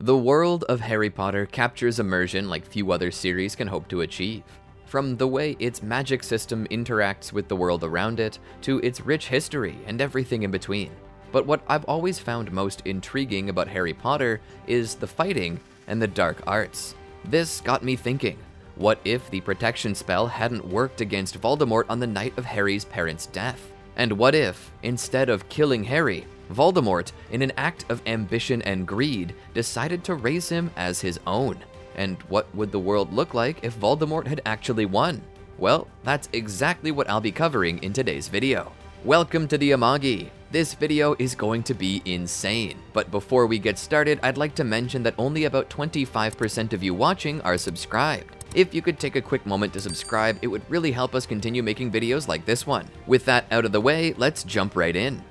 The world of Harry Potter captures immersion like few other series can hope to achieve. From the way its magic system interacts with the world around it, to its rich history and everything in between. But what I've always found most intriguing about Harry Potter is the fighting and the dark arts. This got me thinking, what if the protection spell hadn't worked against Voldemort on the night of Harry's parents' death? And what if, instead of killing Harry, Voldemort, in an act of ambition and greed, decided to raise him as his own? And what would the world look like if Voldemort had actually won? Well, that's exactly what I'll be covering in today's video. Welcome to the Amagi. This video is going to be insane, but before we get started, I'd like to mention that only about 25% of you watching are subscribed. If you could take a quick moment to subscribe, it would really help us continue making videos like this one. With that out of the way, let's jump right in.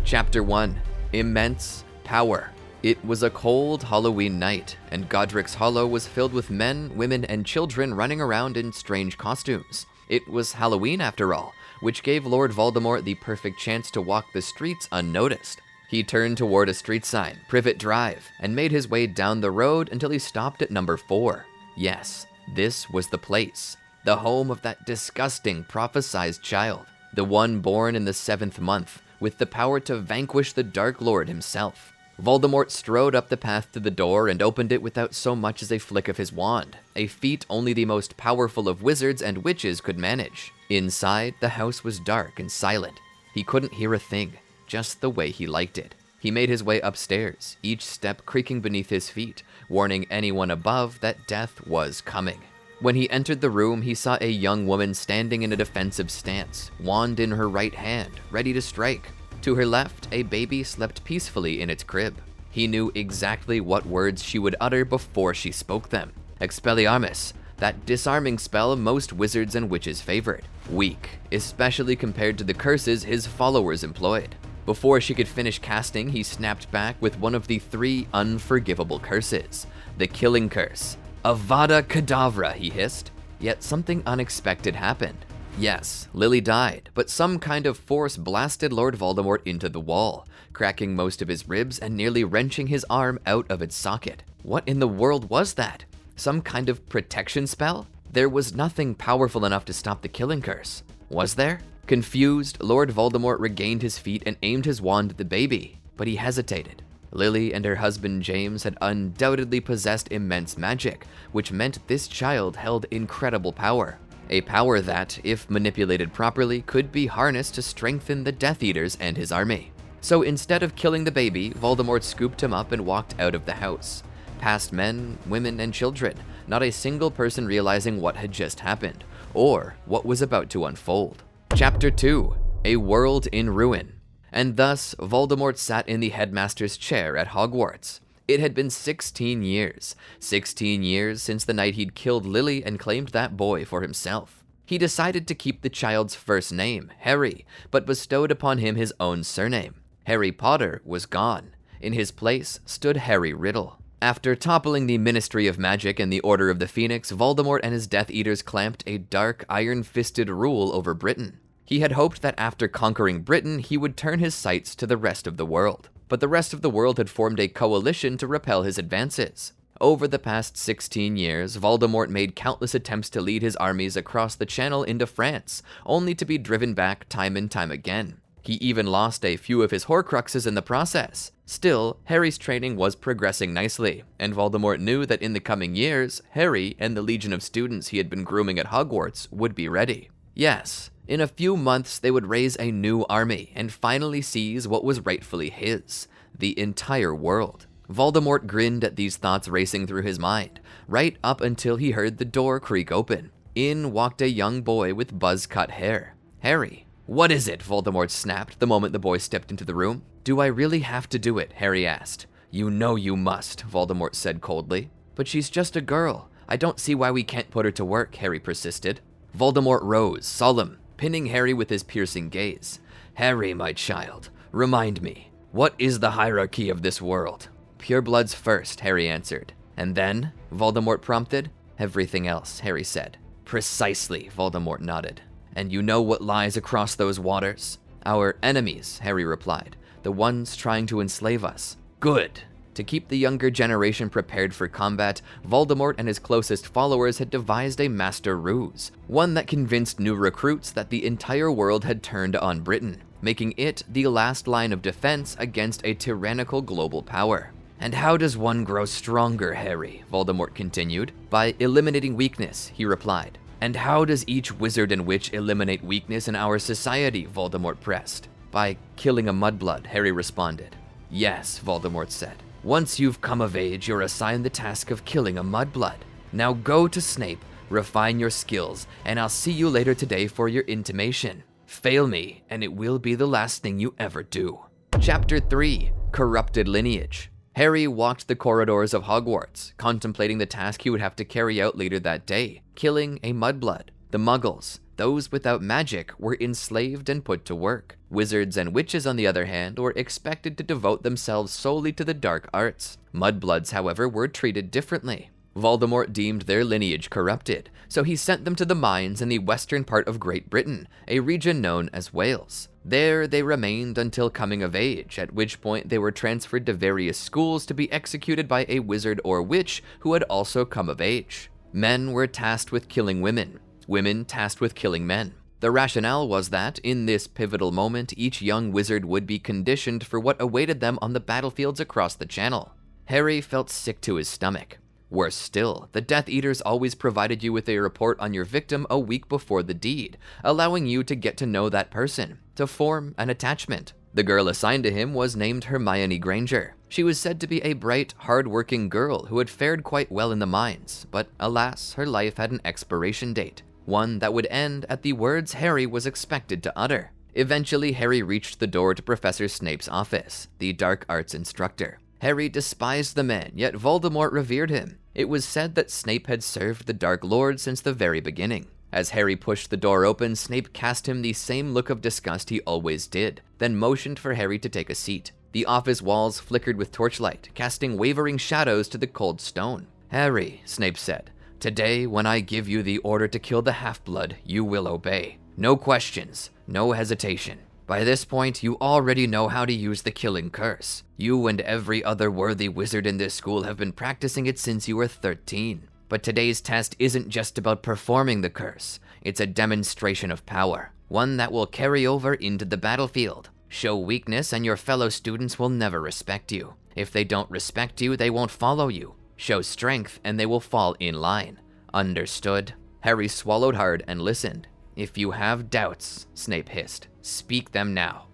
Chapter 1. Immense Power. It was a cold Halloween night, and Godric's Hollow was filled with men, women, and children running around in strange costumes. It was Halloween after all, which gave Lord Voldemort the perfect chance to walk the streets unnoticed. He turned toward a street sign, Privet Drive, and made his way down the road until he stopped at number 4. Yes, this was the place, the home of that disgusting prophesized child, the one born in the 7th month, with the power to vanquish the Dark Lord himself. Voldemort strode up the path to the door and opened it without so much as a flick of his wand, a feat only the most powerful of wizards and witches could manage. Inside, the house was dark and silent. He couldn't hear a thing, just the way he liked it. He made his way upstairs, each step creaking beneath his feet, warning anyone above that death was coming. When he entered the room, he saw a young woman standing in a defensive stance, wand in her right hand, ready to strike. To her left, a baby slept peacefully in its crib. He knew exactly what words she would utter before she spoke them. Expelliarmus, that disarming spell most wizards and witches favored. Weak, especially compared to the curses his followers employed. Before she could finish casting, he snapped back with one of the 3 unforgivable curses. The Killing Curse. Avada Kedavra, he hissed. Yet something unexpected happened. Yes, Lily died, but some kind of force blasted Lord Voldemort into the wall, cracking most of his ribs and nearly wrenching his arm out of its socket. What in the world was that? Some kind of protection spell? There was nothing powerful enough to stop the Killing Curse. Was there? Confused, Lord Voldemort regained his feet and aimed his wand at the baby, but he hesitated. Lily and her husband James had undoubtedly possessed immense magic, which meant this child held incredible power. A power that, if manipulated properly, could be harnessed to strengthen the Death Eaters and his army. So instead of killing the baby, Voldemort scooped him up and walked out of the house. Past men, women, and children, not a single person realizing what had just happened, or what was about to unfold. Chapter 2. A World in Ruin. And thus, Voldemort sat in the headmaster's chair at Hogwarts. It had been 16 years since the night he'd killed Lily and claimed that boy for himself. He decided to keep the child's first name, Harry, but bestowed upon him his own surname. Harry Potter was gone. In his place stood Harry Riddle. After toppling the Ministry of Magic and the Order of the Phoenix, Voldemort and his Death Eaters clamped a dark, iron-fisted rule over Britain. He had hoped that after conquering Britain, he would turn his sights to the rest of the world. But the rest of the world had formed a coalition to repel his advances. Over the past 16 years, Voldemort made countless attempts to lead his armies across the Channel into France, only to be driven back time and time again. He even lost a few of his Horcruxes in the process. Still, Harry's training was progressing nicely, and Voldemort knew that in the coming years, Harry and the legion of students he had been grooming at Hogwarts would be ready. Yes, in a few months they would raise a new army and finally seize what was rightfully his, the entire world. Voldemort grinned at these thoughts racing through his mind, right up until he heard the door creak open. In walked a young boy with buzz-cut hair. Harry. What is it? Voldemort snapped the moment the boy stepped into the room. Do I really have to do it? Harry asked. You know you must, Voldemort said coldly. But she's just a girl. I don't see why we can't put her to work, Harry persisted. Voldemort rose, solemn, pinning Harry with his piercing gaze. Harry, my child, remind me, what is the hierarchy of this world? Purebloods first, Harry answered. And then? Voldemort prompted. Everything else, Harry said. Precisely, Voldemort nodded. And you know what lies across those waters? Our enemies, Harry replied. The ones trying to enslave us. Good. To keep the younger generation prepared for combat, Voldemort and his closest followers had devised a master ruse, one that convinced new recruits that the entire world had turned on Britain, making it the last line of defense against a tyrannical global power. "And how does one grow stronger, Harry?" Voldemort continued. "By eliminating weakness," he replied. "And how does each wizard and witch eliminate weakness in our society?" Voldemort pressed. "By killing a mudblood," Harry responded. "Yes," Voldemort said. "Once you've come of age, you're assigned the task of killing a mudblood. Now go to Snape, refine your skills, and I'll see you later today for your intimation. Fail me, and it will be the last thing you ever do." Chapter 3: Corrupted Lineage. Harry walked the corridors of Hogwarts, contemplating the task he would have to carry out later that day, killing a mudblood. The Muggles, those without magic, were enslaved and put to work. Wizards and witches, on the other hand, were expected to devote themselves solely to the dark arts. Mudbloods, however, were treated differently. Voldemort deemed their lineage corrupted, so he sent them to the mines in the western part of Great Britain, a region known as Wales. There they remained until coming of age, at which point they were transferred to various schools to be executed by a wizard or witch who had also come of age. Men were tasked with killing women, women tasked with killing men. The rationale was that, in this pivotal moment, each young wizard would be conditioned for what awaited them on the battlefields across the channel. Harry felt sick to his stomach. Worse still, the Death Eaters always provided you with a report on your victim a week before the deed, allowing you to get to know that person, to form an attachment. The girl assigned to him was named Hermione Granger. She was said to be a bright, hard-working girl who had fared quite well in the mines, but alas, her life had an expiration date, one that would end at the words Harry was expected to utter. Eventually, Harry reached the door to Professor Snape's office, the dark arts instructor. Harry despised the man, yet Voldemort revered him. It was said that Snape had served the Dark Lord since the very beginning. As Harry pushed the door open, Snape cast him the same look of disgust he always did, then motioned for Harry to take a seat. The office walls flickered with torchlight, casting wavering shadows to the cold stone. "Harry," Snape said, "today, when I give you the order to kill the half-blood, you will obey. No questions, no hesitation. By this point, you already know how to use the killing curse. You and every other worthy wizard in this school have been practicing it since you were 13. But today's test isn't just about performing the curse. It's a demonstration of power, one that will carry over into the battlefield. Show weakness and your fellow students will never respect you. If they don't respect you, they won't follow you. Show strength and they will fall in line. Understood?" Harry swallowed hard and listened. "If you have doubts," Snape hissed, "speak them now."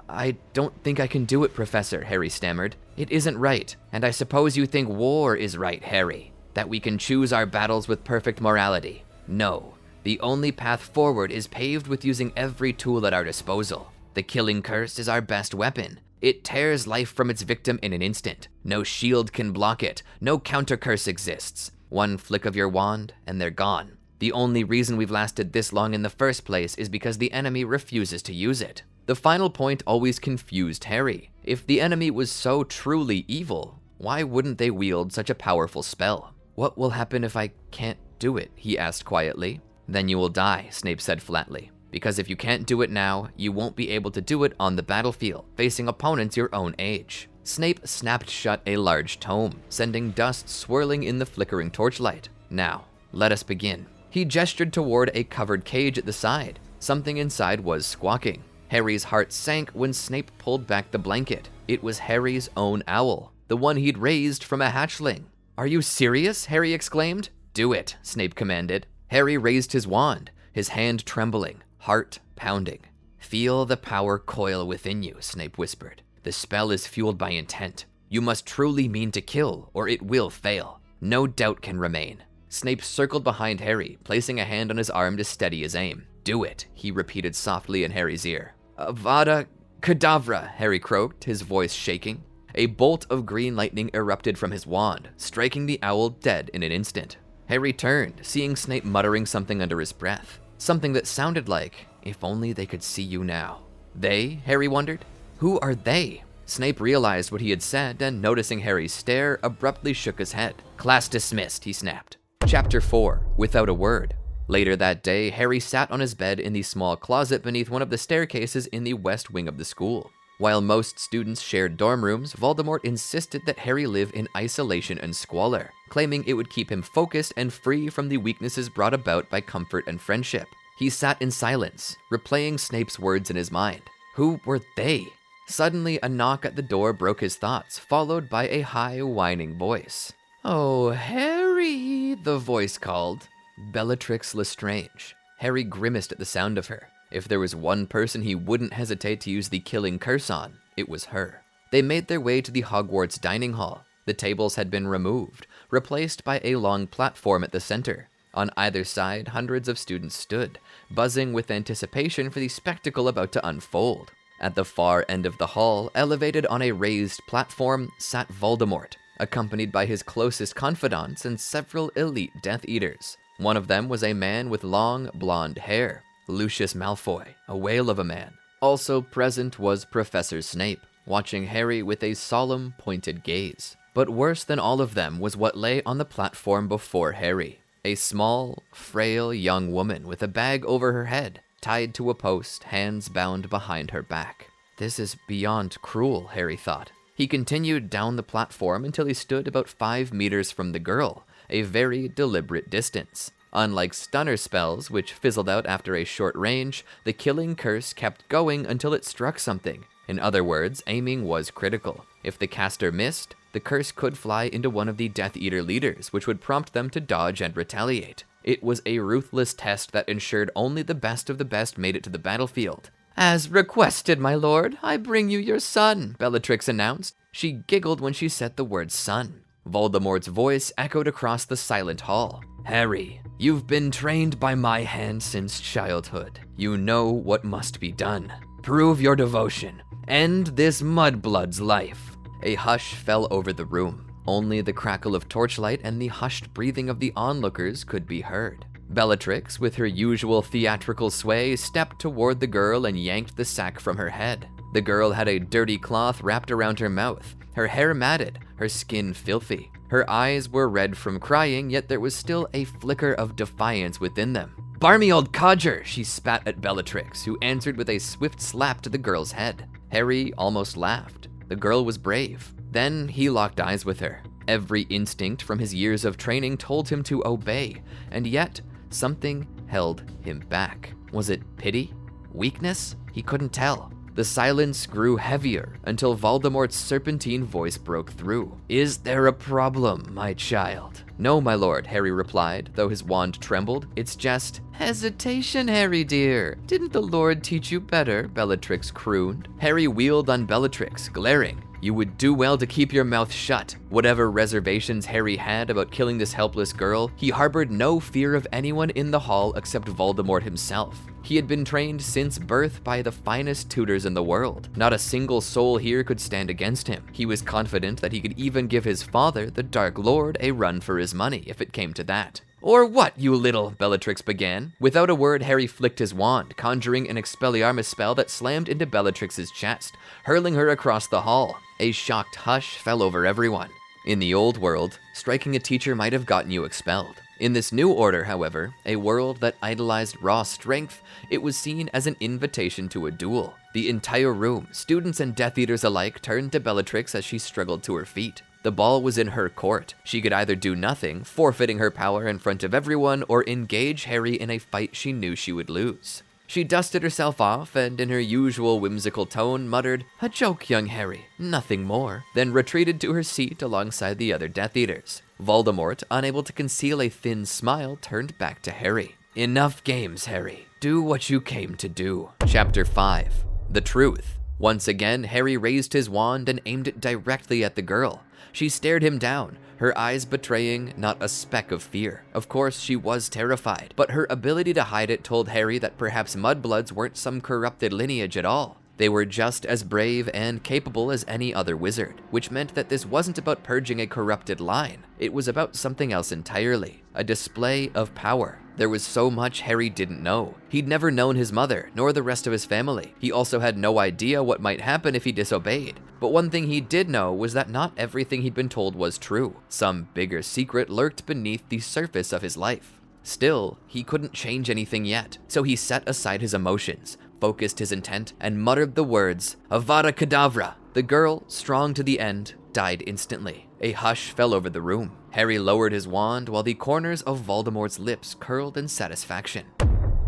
I don't think I can do it, Professor," Harry stammered. "It isn't right, and I suppose you think war is right, Harry. That we can choose our battles with perfect morality. No, the only path forward is paved with using every tool at our disposal. The killing curse is our best weapon. It tears life from its victim in an instant. No shield can block it, no counter curse exists. One flick of your wand, and they're gone. The only reason we've lasted this long in the first place is because the enemy refuses to use it." The final point always confused Harry. If the enemy was so truly evil, why wouldn't they wield such a powerful spell? "What will happen if I can't do it?" he asked quietly. "Then you will die," Snape said flatly. "Because if you can't do it now, you won't be able to do it on the battlefield, facing opponents your own age." Snape snapped shut a large tome, sending dust swirling in the flickering torchlight. "Now, let us begin." He gestured toward a covered cage at the side. Something inside was squawking. Harry's heart sank when Snape pulled back the blanket. It was Harry's own owl, the one he'd raised from a hatchling. "Are you serious?" Harry exclaimed. "Do it," Snape commanded. Harry raised his wand, his hand trembling, heart pounding. "Feel the power coil within you," Snape whispered. "The spell is fueled by intent. You must truly mean to kill, or it will fail. No doubt can remain." Snape circled behind Harry, placing a hand on his arm to steady his aim. "Do it," he repeated softly in Harry's ear. "Avada Kedavra," Harry croaked, his voice shaking. A bolt of green lightning erupted from his wand, striking the owl dead in an instant. Harry turned, seeing Snape muttering something under his breath. Something that sounded like, "If only they could see you now." They? Harry wondered. Who are they? Snape realized what he had said, and noticing Harry's stare, abruptly shook his head. "Class dismissed," he snapped. Chapter 4: Without a Word. Later that day, Harry sat on his bed in the small closet beneath one of the staircases in the west wing of the school. While most students shared dorm rooms, Voldemort insisted that Harry live in isolation and squalor, claiming it would keep him focused and free from the weaknesses brought about by comfort and friendship. He sat in silence, replaying Snape's words in his mind. Who were they? Suddenly, a knock at the door broke his thoughts, followed by a high, whining voice. "Oh, Harry," the voice called. Bellatrix Lestrange. Harry grimaced at the sound of her. If there was one person he wouldn't hesitate to use the killing curse on, it was her. They made their way to the Hogwarts dining hall. The tables had been removed, replaced by a long platform at the center. On either side, hundreds of students stood, buzzing with anticipation for the spectacle about to unfold. At the far end of the hall, elevated on a raised platform, sat Voldemort, accompanied by his closest confidants and several elite Death Eaters. One of them was a man with long, blonde hair, Lucius Malfoy, a whale of a man. Also present was Professor Snape, watching Harry with a solemn, pointed gaze. But worse than all of them was what lay on the platform before Harry. A small, frail young woman with a bag over her head, tied to a post, hands bound behind her back. This is beyond cruel, Harry thought. He continued down the platform until he stood about 5 meters from the girl, a very deliberate distance. Unlike stunner spells, which fizzled out after a short range, the killing curse kept going until it struck something. In other words, aiming was critical. If the caster missed, the curse could fly into one of the Death Eater leaders, which would prompt them to dodge and retaliate. It was a ruthless test that ensured only the best of the best made it to the battlefield. "As requested, my lord, I bring you your son," Bellatrix announced. She giggled when she said the word son. Voldemort's voice echoed across the silent hall. "Harry, you've been trained by my hand since childhood. You know what must be done. Prove your devotion. End this mudblood's life." A hush fell over the room. Only the crackle of torchlight and the hushed breathing of the onlookers could be heard. Bellatrix, with her usual theatrical sway, stepped toward the girl and yanked the sack from her head. The girl had a dirty cloth wrapped around her mouth, her hair matted, her skin filthy. Her eyes were red from crying, yet there was still a flicker of defiance within them. "Barmy old codger!" she spat at Bellatrix, who answered with a swift slap to the girl's head. Harry almost laughed. The girl was brave. Then he locked eyes with her. Every instinct from his years of training told him to obey, and yet something held him back. Was it pity? Weakness? He couldn't tell. The silence grew heavier until Voldemort's serpentine voice broke through. "Is there a problem, my child?" "No, my lord," Harry replied, though his wand trembled. "It's just..." "Hesitation, Harry dear. Didn't the Lord teach you better?" Bellatrix crooned. Harry wheeled on Bellatrix, glaring. "You would do well to keep your mouth shut." Whatever reservations Harry had about killing this helpless girl, he harbored no fear of anyone in the hall except Voldemort himself. He had been trained since birth by the finest tutors in the world. Not a single soul here could stand against him. He was confident that he could even give his father, the Dark Lord, a run for his money, if it came to that. "Or what, you little..." Bellatrix began. Without a word, Harry flicked his wand, conjuring an Expelliarmus spell that slammed into Bellatrix's chest, hurling her across the hall. A shocked hush fell over everyone. In the old world, striking a teacher might have gotten you expelled. In this new order, however, a world that idolized raw strength, it was seen as an invitation to a duel. The entire room, students and Death Eaters alike, turned to Bellatrix as she struggled to her feet. The ball was in her court. She could either do nothing, forfeiting her power in front of everyone, or engage Harry in a fight she knew she would lose. She dusted herself off and, in her usual whimsical tone, muttered, "A joke, young Harry, nothing more," then retreated to her seat alongside the other Death Eaters. Voldemort, unable to conceal a thin smile, turned back to Harry. "Enough games, Harry. Do what you came to do." Chapter 5. The Truth. Once again, Harry raised his wand and aimed it directly at the girl. She stared him down, her eyes betraying not a speck of fear. Of course, she was terrified, but her ability to hide it told Harry that perhaps mudbloods weren't some corrupted lineage at all. They were just as brave and capable as any other wizard, which meant that this wasn't about purging a corrupted line. It was about something else entirely, a display of power. There was so much Harry didn't know. He'd never known his mother, nor the rest of his family. He also had no idea what might happen if he disobeyed. But one thing he did know was that not everything he'd been told was true. Some bigger secret lurked beneath the surface of his life. Still, he couldn't change anything yet, so he set aside his emotions, focused his intent, and muttered the words, Avada Kedavra. The girl, strong to the end, died instantly. A hush fell over the room. Harry lowered his wand while the corners of Voldemort's lips curled in satisfaction.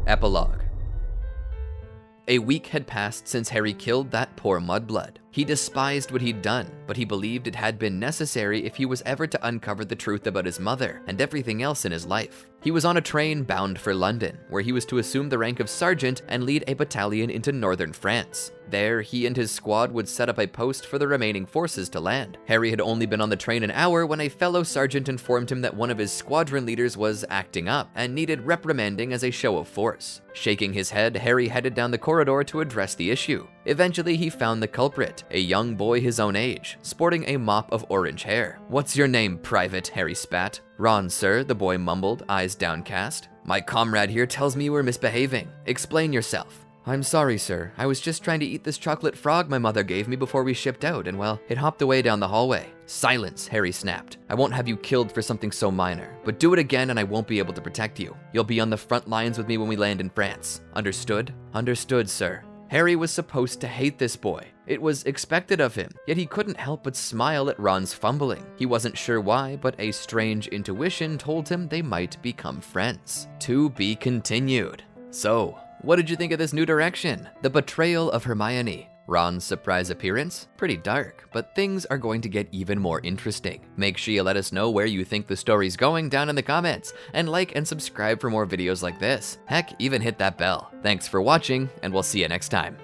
Epilogue. A week had passed since Harry killed that poor mudblood. He despised what he'd done, but he believed it had been necessary if he was ever to uncover the truth about his mother and everything else in his life. He was on a train bound for London, where he was to assume the rank of sergeant and lead a battalion into northern France. There, he and his squad would set up a post for the remaining forces to land. Harry had only been on the train an hour when a fellow sergeant informed him that one of his squadron leaders was acting up and needed reprimanding as a show of force. Shaking his head, Harry headed down the corridor to address the issue. Eventually, he found the culprit, a young boy his own age, sporting a mop of orange hair. "What's your name, Private?" Harry spat. "Ron, sir," the boy mumbled, eyes downcast. "My comrade here tells me you were misbehaving. Explain yourself." "I'm sorry, sir. I was just trying to eat this chocolate frog my mother gave me before we shipped out, and well, it hopped away down the hallway." "Silence," Harry snapped. "I won't have you killed for something so minor, but do it again and I won't be able to protect you. You'll be on the front lines with me when we land in France. Understood?" "Understood, sir." Harry was supposed to hate this boy. It was expected of him, yet he couldn't help but smile at Ron's fumbling. He wasn't sure why, but a strange intuition told him they might become friends. To be continued. So, what did you think of this new direction? The betrayal of Hermione. Ron's surprise appearance? Pretty dark, but things are going to get even more interesting. Make sure you let us know where you think the story's going down in the comments, and like and subscribe for more videos like this. Heck, even hit that bell. Thanks for watching, and we'll see you next time.